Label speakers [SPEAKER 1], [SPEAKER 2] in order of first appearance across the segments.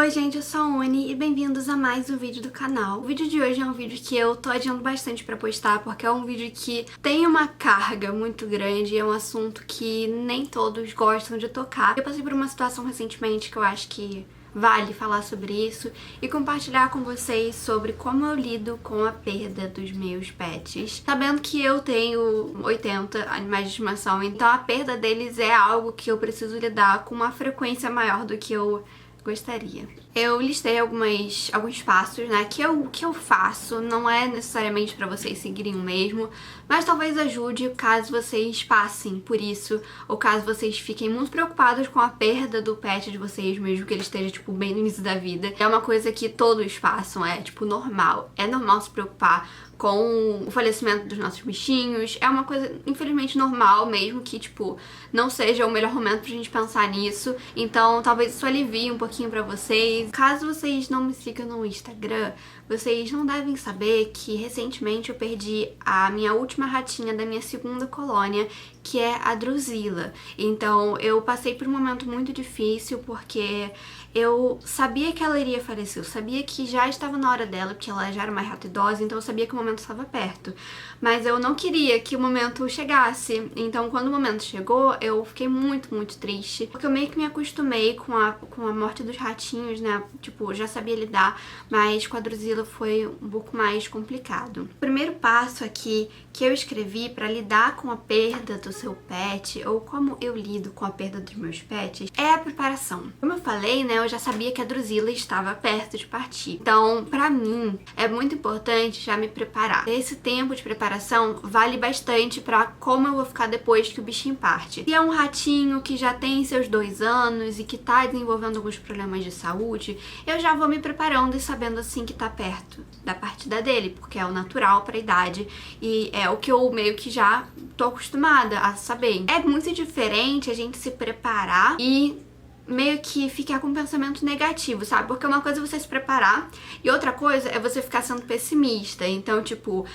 [SPEAKER 1] Oi gente, eu sou a Uni e bem-vindos a mais um vídeo do canal. O vídeo de hoje é um vídeo que eu tô adiando bastante pra postar porque é um vídeo que tem uma carga muito grande e é um assunto que nem todos gostam de tocar. Eu passei por uma situação recentemente que eu acho que vale falar sobre isso e compartilhar com vocês sobre como eu lido com a perda dos meus pets. Sabendo que eu tenho 80 animais de estimação, então a perda deles é algo que eu preciso lidar com uma frequência maior do que eu gostaria. Eu listei alguns passos, né, que eu faço, não é necessariamente pra vocês seguirem o mesmo, mas talvez ajude caso vocês passem por isso, ou caso vocês fiquem muito preocupados com a perda do pet de vocês, mesmo que ele esteja, tipo, bem no início da vida. É uma coisa que todos passam, é, tipo, normal. É normal se preocupar com o falecimento dos nossos bichinhos. É uma coisa, infelizmente, normal, mesmo que, tipo, não seja o melhor momento pra gente pensar nisso. Então, talvez isso alivie um pouquinho pra vocês. Caso vocês não me sigam no Instagram, vocês não devem saber que recentemente eu perdi a minha última ratinha da minha segunda colônia, que é a Drusilla. Então, eu passei por um momento muito difícil, porque eu sabia que ela iria falecer, eu sabia que já estava na hora dela, porque ela já era uma rata idosa, então eu sabia que o momento estava perto. Mas eu não queria que o momento chegasse, então quando o momento chegou, eu fiquei muito, muito triste, porque eu meio que me acostumei com a morte dos ratinhos, né, tipo, já sabia lidar, mas com a Drusilla foi um pouco mais complicado. O primeiro passo aqui que eu escrevi para lidar com a perda do seu pet, ou como eu lido com a perda dos meus pets, é a preparação. Como eu falei, né, eu já sabia que a Drusilla estava perto de partir. Então, pra mim, é muito importante já me preparar. Esse tempo de preparação vale bastante pra como eu vou ficar depois que o bichinho parte. Se é um ratinho que já tem seus 2 anos e que tá desenvolvendo alguns problemas de saúde, eu já vou me preparando e sabendo assim que tá perto da partida dele, porque é o natural pra idade e é o que eu meio que já tô acostumada a saber. É muito diferente a gente se preparar e meio que ficar com um pensamento negativo, sabe? Porque uma coisa é você se preparar e outra coisa é você ficar sendo pessimista. Então, tipo,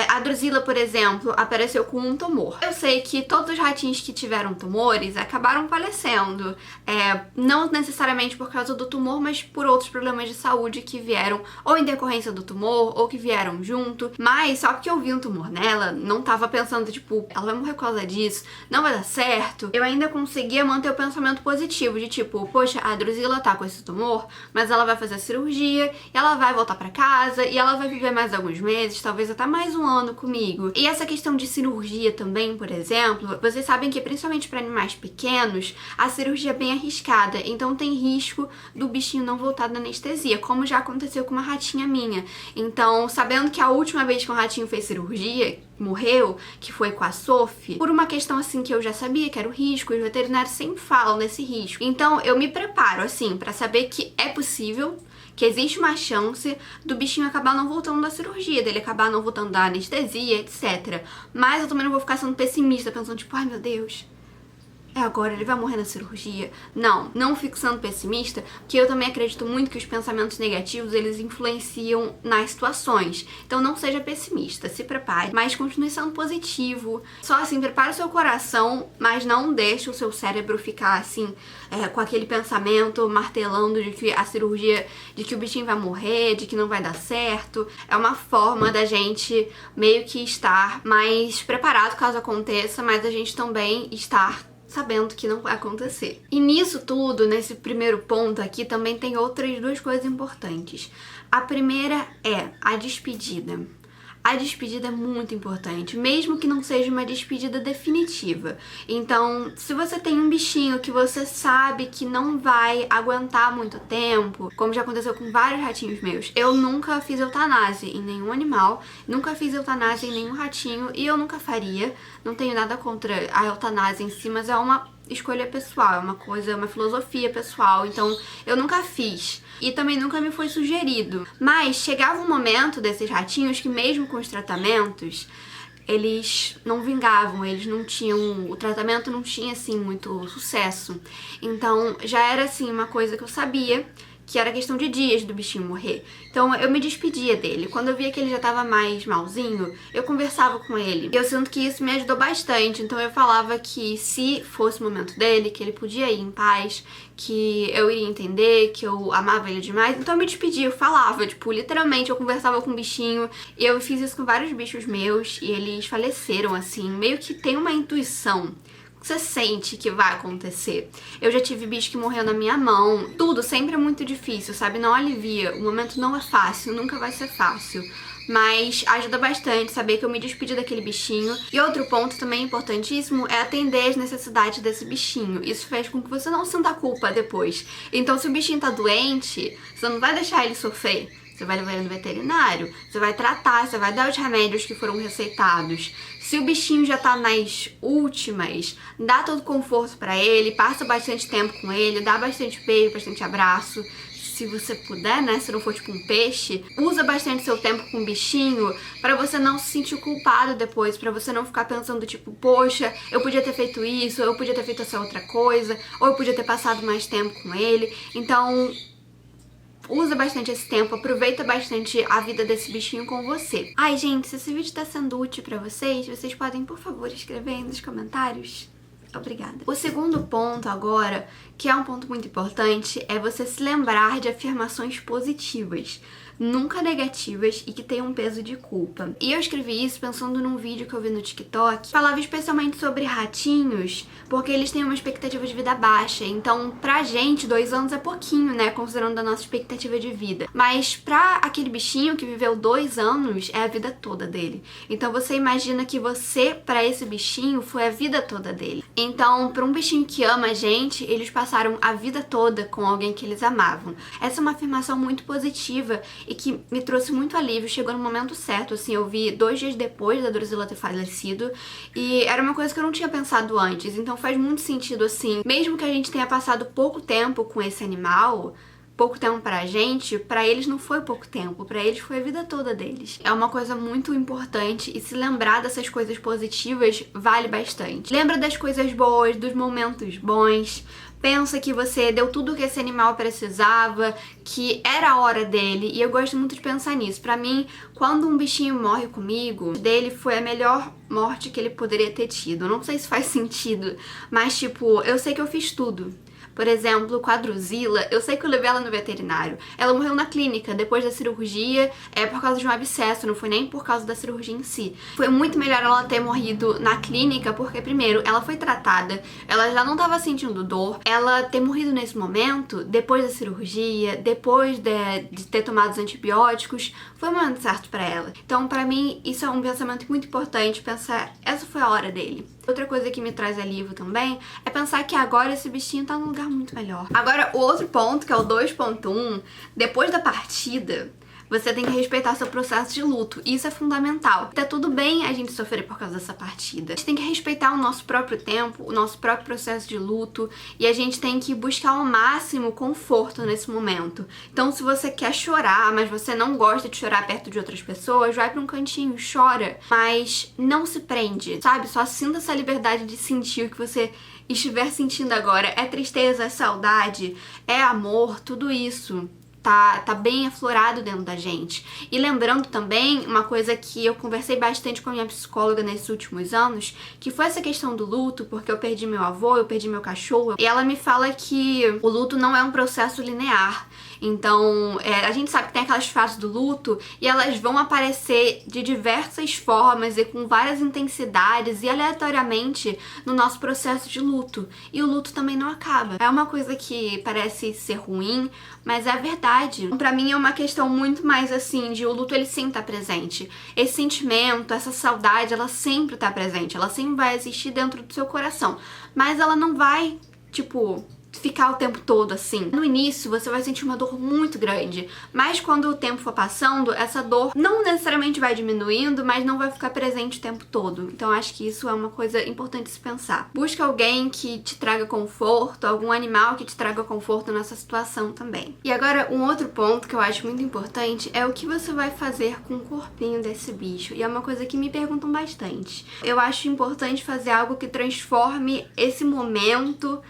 [SPEAKER 1] a Drusilla, por exemplo, apareceu com um tumor. Eu sei que todos os ratinhos que tiveram tumores acabaram falecendo. Não necessariamente por causa do tumor, mas por outros problemas de saúde que vieram ou em decorrência do tumor ou que vieram junto. Mas só porque eu vi um tumor nela, não tava pensando, tipo, ela vai morrer por causa disso, não vai dar certo. Eu ainda conseguia manter o pensamento positivo de tipo, poxa, a Drusilla tá com esse tumor, mas ela vai fazer a cirurgia, e ela vai voltar pra casa, e ela vai viver mais alguns meses, talvez até mais um ano comigo. E essa questão de cirurgia também, por exemplo, vocês sabem que principalmente pra animais pequenos, a cirurgia é bem arriscada, então tem risco do bichinho não voltar da anestesia, como já aconteceu com uma ratinha minha. Então, sabendo que a última vez que um ratinho fez cirurgia, morreu, que foi com a Sophie, por uma questão assim que eu já sabia que era o risco, os veterinários sempre falam desse risco. Então eu me preparo assim pra saber que é possível, que existe uma chance do bichinho acabar não voltando da cirurgia, dele acabar não voltando da anestesia, etc. Mas eu também não vou ficar sendo pessimista, pensando tipo, ai meu Deus, agora ele vai morrer na cirurgia. Não fico sendo pessimista, porque eu também acredito muito que os pensamentos negativos, eles influenciam nas situações. Então não seja pessimista, se prepare, mas continue sendo positivo. Só assim, prepare o seu coração, mas não deixe o seu cérebro ficar assim, com aquele pensamento martelando de que a cirurgia, de que o bichinho vai morrer, de que não vai dar certo. É uma forma da gente meio que estar mais preparado caso aconteça, mas a gente também estar sabendo que não vai acontecer. E nisso tudo, nesse primeiro ponto aqui, também tem outras duas coisas importantes. A primeira é a despedida. A despedida é muito importante, mesmo que não seja uma despedida definitiva. Então, se você tem um bichinho que você sabe que não vai aguentar muito tempo, como já aconteceu com vários ratinhos meus, eu nunca fiz eutanásia em nenhum animal, nunca fiz eutanásia em nenhum ratinho e eu nunca faria. Não tenho nada contra a eutanásia em si, mas é uma escolha pessoal, é uma coisa, uma filosofia pessoal, então eu nunca fiz. E também nunca me foi sugerido. Mas chegava um momento desses ratinhos que mesmo com os tratamentos, eles não vingavam, eles não tinham, o tratamento não tinha assim muito sucesso. Então já era assim uma coisa que eu sabia que era questão de dias do bichinho morrer. Então eu me despedia dele. Quando eu via que ele já tava mais malzinho, eu conversava com ele. E eu sinto que isso me ajudou bastante. Então eu falava que se fosse o momento dele, que ele podia ir em paz, que eu iria entender, que eu amava ele demais. Então eu me despedia, eu falava, tipo, literalmente eu conversava com o bichinho. E eu fiz isso com vários bichos meus e eles faleceram, assim. Meio que tem uma intuição. Você sente que vai acontecer. Eu já tive bicho que morreu na minha mão. Tudo sempre é muito difícil, sabe? Não alivia. O momento não é fácil, nunca vai ser fácil. Mas ajuda bastante saber que eu me despedi daquele bichinho. E outro ponto também importantíssimo é atender as necessidades desse bichinho. Isso faz com que você não sinta culpa depois. Então se o bichinho tá doente, você não vai deixar ele sofrer. Você vai levar ele no veterinário, você vai tratar, você vai dar os remédios que foram receitados. Se o bichinho já tá nas últimas, dá todo conforto pra ele, passa bastante tempo com ele, dá bastante beijo, bastante abraço. Se você puder, né, se não for tipo um peixe, usa bastante seu tempo com o bichinho pra você não se sentir culpado depois, pra você não ficar pensando tipo, poxa, eu podia ter feito isso, eu podia ter feito essa outra coisa, ou eu podia ter passado mais tempo com ele. Então usa bastante esse tempo, aproveita bastante a vida desse bichinho com você. Ai, gente, se esse vídeo tá sendo útil pra vocês, vocês podem, por favor, escrever aí nos comentários. Obrigada. O segundo ponto agora, que é um ponto muito importante, é você se lembrar de afirmações positivas, nunca negativas e que tenham um peso de culpa. E eu escrevi isso pensando num vídeo que eu vi no TikTok, falava especialmente sobre ratinhos, porque eles têm uma expectativa de vida baixa. Então, pra gente, 2 anos é pouquinho, né, considerando a nossa expectativa de vida. Mas pra aquele bichinho que viveu 2 anos, é a vida toda dele. Então você imagina que você, pra esse bichinho, foi a vida toda dele. Então, pra um bichinho que ama a gente, eles passaram a vida toda com alguém que eles amavam. Essa é uma afirmação muito positiva e que me trouxe muito alívio, chegou no momento certo, assim, eu vi 2 dias depois da Drusilla ter falecido, e era uma coisa que eu não tinha pensado antes, então faz muito sentido, assim, mesmo que a gente tenha passado pouco tempo com esse animal, pouco tempo pra gente, pra eles não foi pouco tempo, pra eles foi a vida toda deles. É uma coisa muito importante e se lembrar dessas coisas positivas vale bastante. Lembra das coisas boas, dos momentos bons. Pensa que você deu tudo o que esse animal precisava, que era a hora dele, e eu gosto muito de pensar nisso. Pra mim, quando um bichinho morre comigo, dele foi a melhor morte que ele poderia ter tido. Eu não sei se faz sentido, mas tipo, eu sei que eu fiz tudo. Por exemplo, com a Drusilla, eu sei que eu levei ela no veterinário. Ela morreu na clínica, depois da cirurgia, por causa de um abscesso, não foi nem por causa da cirurgia em si. Foi muito melhor ela ter morrido na clínica, porque primeiro, ela foi tratada, ela já não estava sentindo dor. Ela ter morrido nesse momento, depois da cirurgia, depois de ter tomado os antibióticos, foi o momento certo pra ela. Então, pra mim, isso é um pensamento muito importante, pensar, essa foi a hora dele. Outra coisa que me traz alívio também é pensar que agora esse bichinho tá num lugar muito melhor. Agora, o outro ponto, que é o 2.1, depois da partida, você tem que respeitar seu processo de luto. Isso é fundamental. Tá tudo bem a gente sofrer por causa dessa partida. A gente tem que respeitar o nosso próprio tempo, o nosso próprio processo de luto, e a gente tem que buscar ao máximo conforto nesse momento. Então, se você quer chorar, mas você não gosta de chorar perto de outras pessoas, vai pra um cantinho, chora, mas não se prende, sabe? Só sinta essa liberdade de sentir o que você estiver sentindo agora. É tristeza, é saudade, é amor, tudo isso tá bem aflorado dentro da gente. E lembrando também uma coisa que eu conversei bastante com a minha psicóloga nesses últimos anos, que foi essa questão do luto, porque eu perdi meu avô, eu perdi meu cachorro, e ela me fala que o luto não é um processo linear. Então, a gente sabe que tem aquelas fases do luto e elas vão aparecer de diversas formas e com várias intensidades e aleatoriamente no nosso processo de luto. E o luto também não acaba. É uma coisa que parece ser ruim, mas é verdade. Pra mim é uma questão muito mais assim, de o luto ele sempre tá presente. Esse sentimento, essa saudade, ela sempre tá presente. Ela sempre vai existir dentro do seu coração. Mas ela não vai, tipo, ficar o tempo todo assim. No início você vai sentir uma dor muito grande, mas quando o tempo for passando, essa dor não necessariamente vai diminuindo, mas não vai ficar presente o tempo todo. Então acho que isso é uma coisa importante se pensar. Busca alguém que te traga conforto, algum animal que te traga conforto nessa situação também. E agora um outro ponto que eu acho muito importante é o que você vai fazer com o corpinho desse bicho. E é uma coisa que me perguntam bastante. Eu acho importante fazer algo que transforme esse momento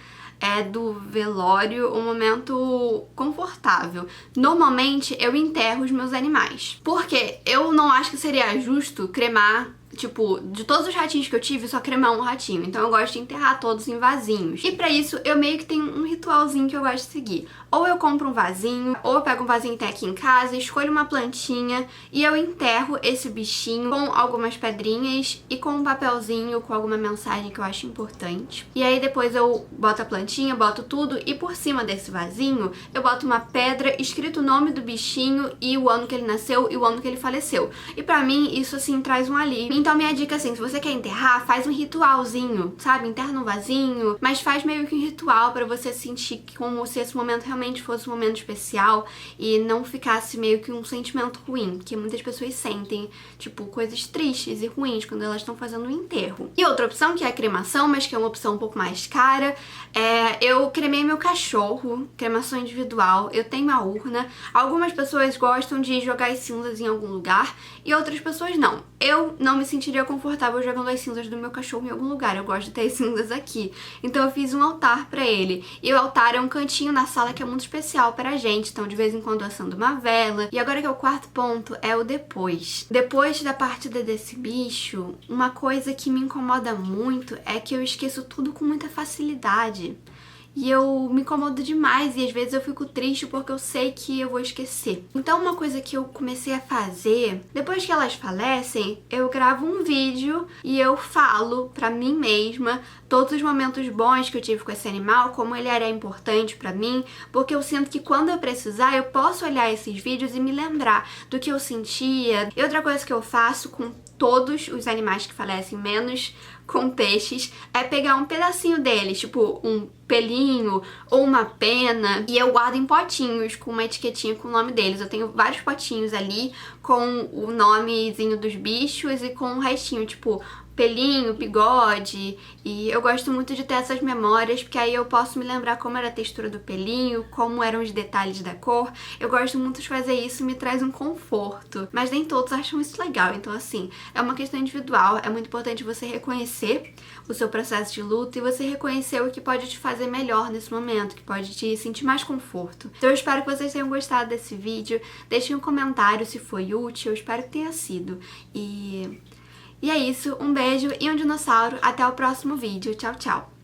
[SPEAKER 1] do velório um momento confortável. Normalmente eu enterro os meus animais, porque eu não acho que seria justo cremar, tipo, de todos os ratinhos que eu tive, só cremar um ratinho. Então eu gosto de enterrar todos em vasinhos. E pra isso, eu meio que tenho um ritualzinho que eu gosto de seguir. Ou eu compro um vasinho, ou eu pego um vasinho que tem aqui em casa, escolho uma plantinha e eu enterro esse bichinho com algumas pedrinhas e com um papelzinho com alguma mensagem que eu acho importante. E aí depois eu boto a plantinha, boto tudo e por cima desse vasinho eu boto uma pedra escrito o nome do bichinho e o ano que ele nasceu e o ano que ele faleceu. E pra mim isso assim traz um alívio. Então minha dica assim, se você quer enterrar, faz um ritualzinho, sabe? Enterra num vasinho, mas faz meio que um ritual pra você sentir como se esse momento realmente fosse um momento especial e não ficasse meio que um sentimento ruim, que muitas pessoas sentem, tipo, coisas tristes e ruins quando elas estão fazendo o enterro. E outra opção, que é a cremação, mas que é uma opção um pouco mais cara, eu cremei meu cachorro, cremação individual, eu tenho uma urna. Algumas pessoas gostam de jogar as cinzas em algum lugar e outras pessoas não. Eu não me sentiria confortável jogando as cinzas do meu cachorro em algum lugar, eu gosto de ter as cinzas aqui. Então eu fiz um altar pra ele. E o altar é um cantinho na sala que é muito especial pra gente, então de vez em quando eu acendo uma vela. E agora que é o quarto ponto, é o depois. Depois da partida desse bicho, uma coisa que me incomoda muito é que eu esqueço tudo com muita facilidade. E eu me incomodo demais e às vezes eu fico triste porque eu sei que eu vou esquecer. Então uma coisa que eu comecei a fazer, depois que elas falecem, eu gravo um vídeo e eu falo pra mim mesma todos os momentos bons que eu tive com esse animal, como ele era importante pra mim, porque eu sinto que quando eu precisar eu posso olhar esses vídeos e me lembrar do que eu sentia. E outra coisa que eu faço com todos os animais que falecem, menos com peixes, é pegar um pedacinho deles, tipo um pelinho ou uma pena, e eu guardo em potinhos com uma etiquetinha com o nome deles. Eu tenho vários potinhos ali com o nomezinho dos bichos e com um restinho, tipo pelinho, bigode, e eu gosto muito de ter essas memórias, porque aí eu posso me lembrar como era a textura do pelinho, como eram os detalhes da cor. Eu gosto muito de fazer isso, me traz um conforto, mas nem todos acham isso legal, então assim, é uma questão individual, é muito importante você reconhecer o seu processo de luto e você reconhecer o que pode te fazer melhor nesse momento, que pode te sentir mais conforto. Então eu espero que vocês tenham gostado desse vídeo, deixem um comentário se foi útil, eu espero que tenha sido, E é isso, um beijo e um dinossauro, até o próximo vídeo, tchau, tchau!